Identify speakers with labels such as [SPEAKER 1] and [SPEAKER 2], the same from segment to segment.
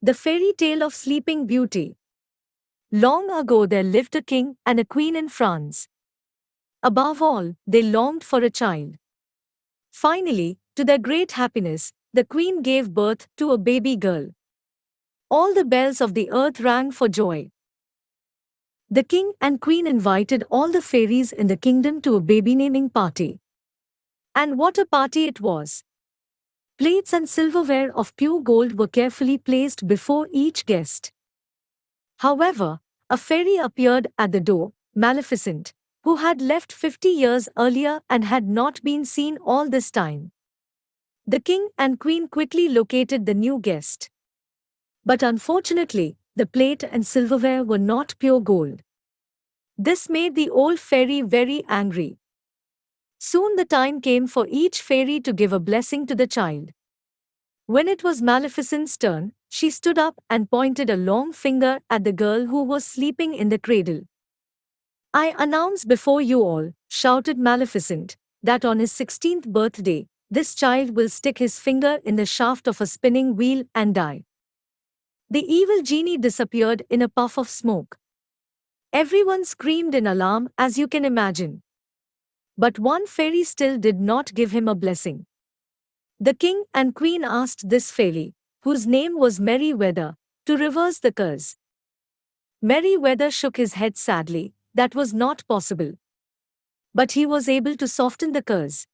[SPEAKER 1] The fairy tale of Sleeping Beauty. Long ago there lived a king and a queen in France. Above all, they longed for a child. Finally, to their great happiness, the queen gave birth to a baby girl. All the bells of the earth rang for joy. The king and queen invited all the fairies in the kingdom to a baby naming party. And what a party it was! Plates and silverware of pure gold were carefully placed before each guest. However, a fairy appeared at the door, Maleficent, who had left 50 years earlier and had not been seen all this time. The king and queen quickly located the new guest. But unfortunately, the plate and silverware were not pure gold. This made the old fairy very angry. Soon the time came for each fairy to give a blessing to the child. When it was Maleficent's turn, she stood up and pointed a long finger at the girl who was sleeping in the cradle. "I announce before you all," shouted Maleficent, "that on his 16th birthday, this child will stick his finger in the shaft of a spinning wheel and die." The evil genie disappeared in a puff of smoke. Everyone screamed in alarm, as you can imagine. But one fairy still did not give him a blessing. The king and queen asked this fairy, whose name was Merryweather, to reverse the curse. Merryweather shook his head sadly. That was not possible. But he was able to soften the curse.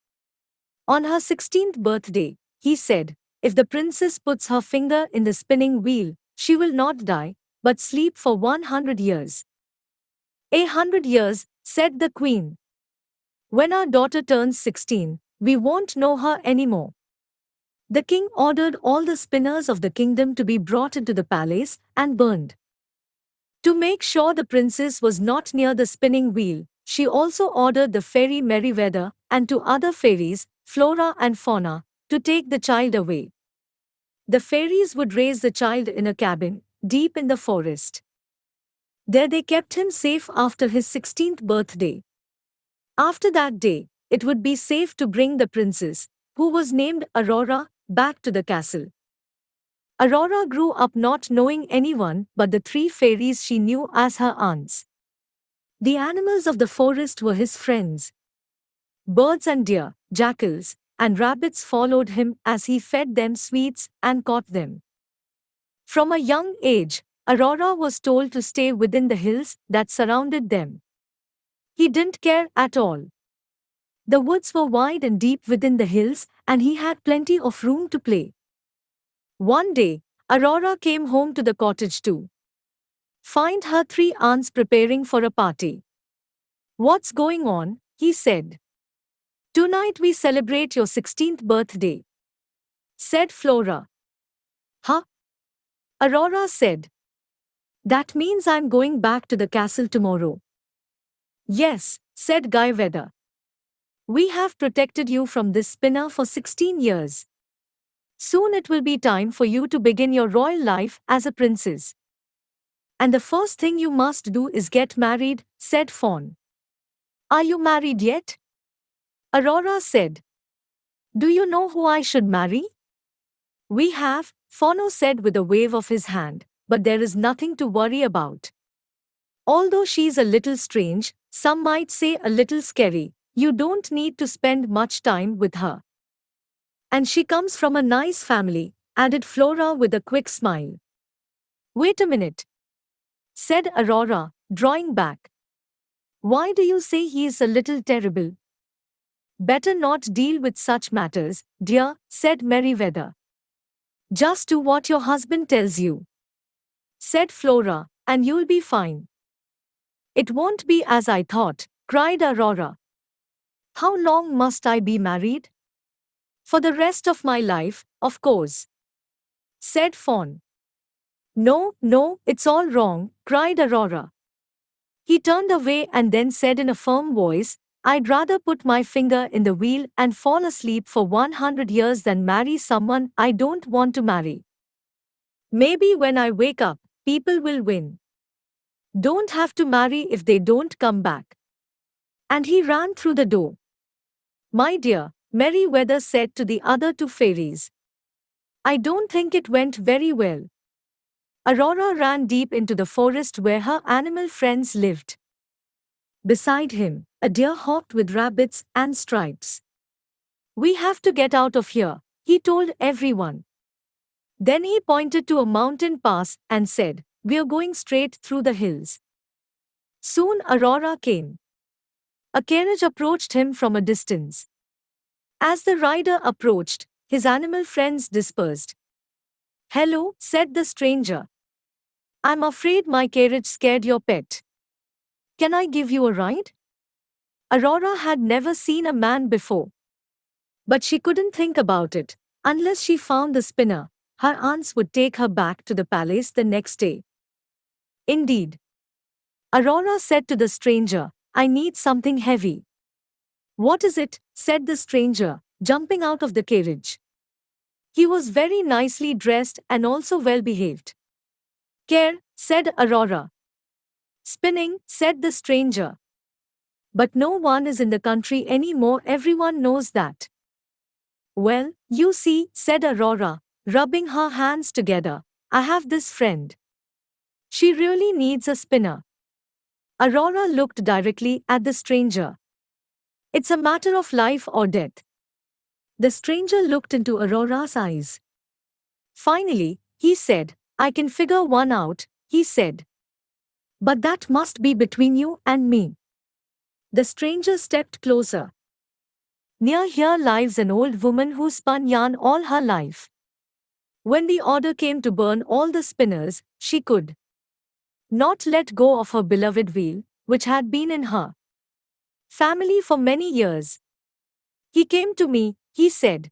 [SPEAKER 1] On her 16th birthday, he said, if the princess puts her finger in the spinning wheel, she will not die, but sleep for 100 years. 100 years, said the queen. When our daughter turns 16, we won't know her anymore. The king ordered all the spinners of the kingdom to be brought into the palace and burned. To make sure the princess was not near the spinning wheel, she also ordered the fairy Merryweather and two other fairies, Flora and Fauna, to take the child away. The fairies would raise the child in a cabin, deep in the forest. There they kept him safe after his 16th birthday. After that day, it would be safe to bring the princess, who was named Aurora, back to the castle. Aurora grew up not knowing anyone but the three fairies she knew as her aunts. The animals of the forest were his friends. Birds and deer, jackals, and rabbits followed him as he fed them sweets and caught them. From a young age, Aurora was told to stay within the hills that surrounded them. He didn't care at all. The woods were wide and deep within the hills, and he had plenty of room to play. One day, Aurora came home to the cottage to find her three aunts preparing for a party. "What's going on?" he said. "Tonight we celebrate your 16th birthday," said Flora. "Huh?" Aurora said. "That means I'm going back to the castle tomorrow." "Yes," said Guy Weather. "We have protected you from this spinner for 16 years. Soon it will be time for you to begin your royal life as a princess. And the first thing you must do is get married," said Fawn. "Are you married yet?" Aurora said. "Do you know who I should marry?" "We have," Fauno said with a wave of his hand, "but there is nothing to worry about. Although she's a little strange, some might say a little scary, you don't need to spend much time with her. And she comes from a nice family," added Flora with a quick smile. "Wait a minute," said Aurora, drawing back. "Why do you say he is a little terrible?" "Better not deal with such matters, dear," said Merryweather. "Just do what your husband tells you," said Flora, "and you'll be fine." "It won't be as I thought," cried Aurora. "How long must I be married?" "For the rest of my life, of course," said Fawn. "No, no, it's all wrong," cried Aurora. He turned away and then said in a firm voice, "I'd rather put my finger in the wheel and fall asleep for 100 years than marry someone I don't want to marry. Maybe when I wake up, people will win. Don't have to marry if they don't come back." And he ran through the door. "My dear," Merryweather said to the other two fairies, "I don't think it went very well. Aurora ran deep into the forest where her animal friends lived. Beside him, a deer hopped with rabbits and stripes. "We have to get out of here," he told everyone. Then he pointed to a mountain pass and said, "We're going straight through the hills." Soon Aurora came. A carriage approached him from a distance. As the rider approached, his animal friends dispersed. "Hello," said the stranger. "I'm afraid my carriage scared your pet. Can I give you a ride?" Aurora had never seen a man before. But she couldn't think about it. Unless she found the spinner, her aunts would take her back to the palace the next day. Indeed. Aurora said to the stranger, "I need something heavy." "What is it?" said the stranger, jumping out of the carriage. He was very nicely dressed and also well behaved. "Care," said Aurora. "Spinning," said the stranger. "But no one is in the country anymore, everyone knows that." "Well, you see," said Aurora, rubbing her hands together, "I have this friend. She really needs a spinner." Aurora looked directly at the stranger. "It's a matter of life or death." The stranger looked into Aurora's eyes. Finally, he said, "I can figure one out," he said. "But that must be between you and me." The stranger stepped closer. "Near here lives an old woman who spun yarn all her life. When the order came to burn all the spinners, she could not let go of her beloved wheel, which had been in her family for many years. He came to me," he said,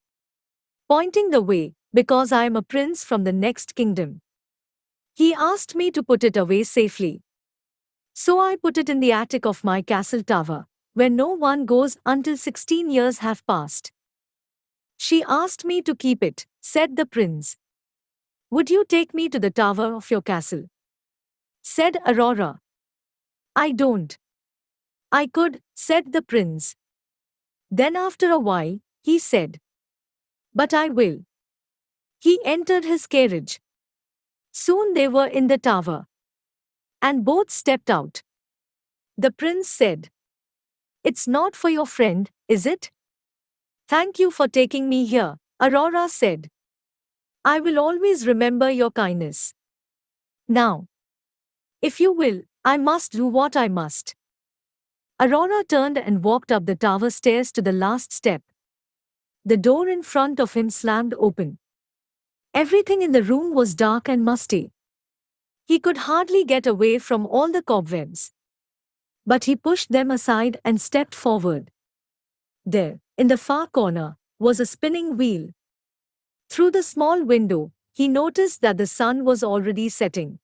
[SPEAKER 1] pointing the way, "because I am a prince from the next kingdom. He asked me to put it away safely. So I put it in the attic of my castle tower, where no one goes until 16 years have passed." "She asked me to keep it," said the prince. "Would you take me to the tower of your castle?" said Aurora. "I don't." "I could," said the prince. Then after a while, he said, "But I will." He entered his carriage. Soon they were in the tower. And both stepped out. The prince said, "It's not for your friend, is it?" "Thank you for taking me here," Aurora said. "I will always remember your kindness. Now, if you will, I must do what I must." Aurora turned and walked up the tower stairs to the last step. The door in front of him slammed open. Everything in the room was dark and musty. He could hardly get away from all the cobwebs. But he pushed them aside and stepped forward. There, in the far corner, was a spinning wheel. Through the small window, he noticed that the sun was already setting.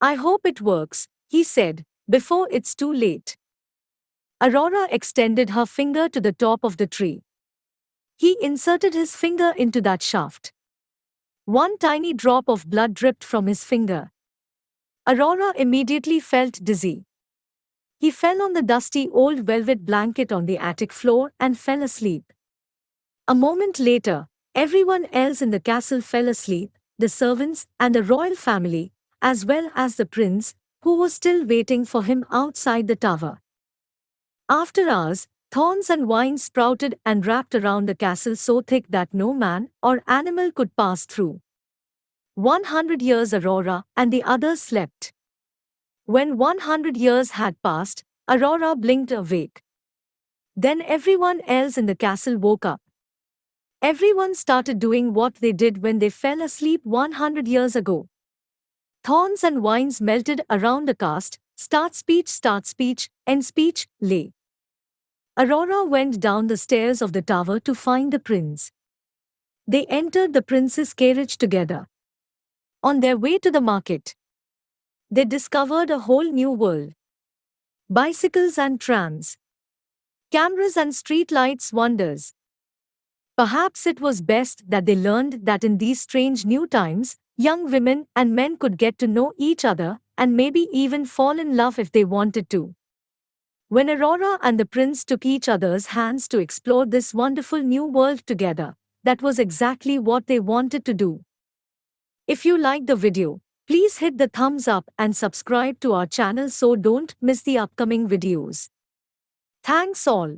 [SPEAKER 1] "I hope it works," he said, "before it's too late." Aurora extended her finger to the top of the tree. He inserted his finger into that shaft. One tiny drop of blood dripped from his finger. Aurora immediately felt dizzy. He fell on the dusty old velvet blanket on the attic floor and fell asleep. A moment later, everyone else in the castle fell asleep, the servants and the royal family, as well as the prince, who was still waiting for him outside the tower. After hours, thorns and vines sprouted and wrapped around the castle so thick that no man or animal could pass through. 100 years Aurora and the others slept. When 100 years had passed, Aurora blinked awake. Then everyone else in the castle woke up. Everyone started doing what they did when they fell asleep 100 years ago. Thorns and vines melted around the cast, start speech, end speech, lay. Aurora went down the stairs of the tower to find the prince. They entered the prince's carriage together. On their way to the market, they discovered a whole new world. Bicycles and trams, cameras and street lights wonders. Perhaps it was best that they learned that in these strange new times, young women and men could get to know each other and maybe even fall in love if they wanted to. When Aurora and the prince took each other's hands to explore this wonderful new world together, that was exactly what they wanted to do. If you liked the video, Please hit the thumbs up and subscribe to our channel so don't miss the upcoming videos. Thanks all.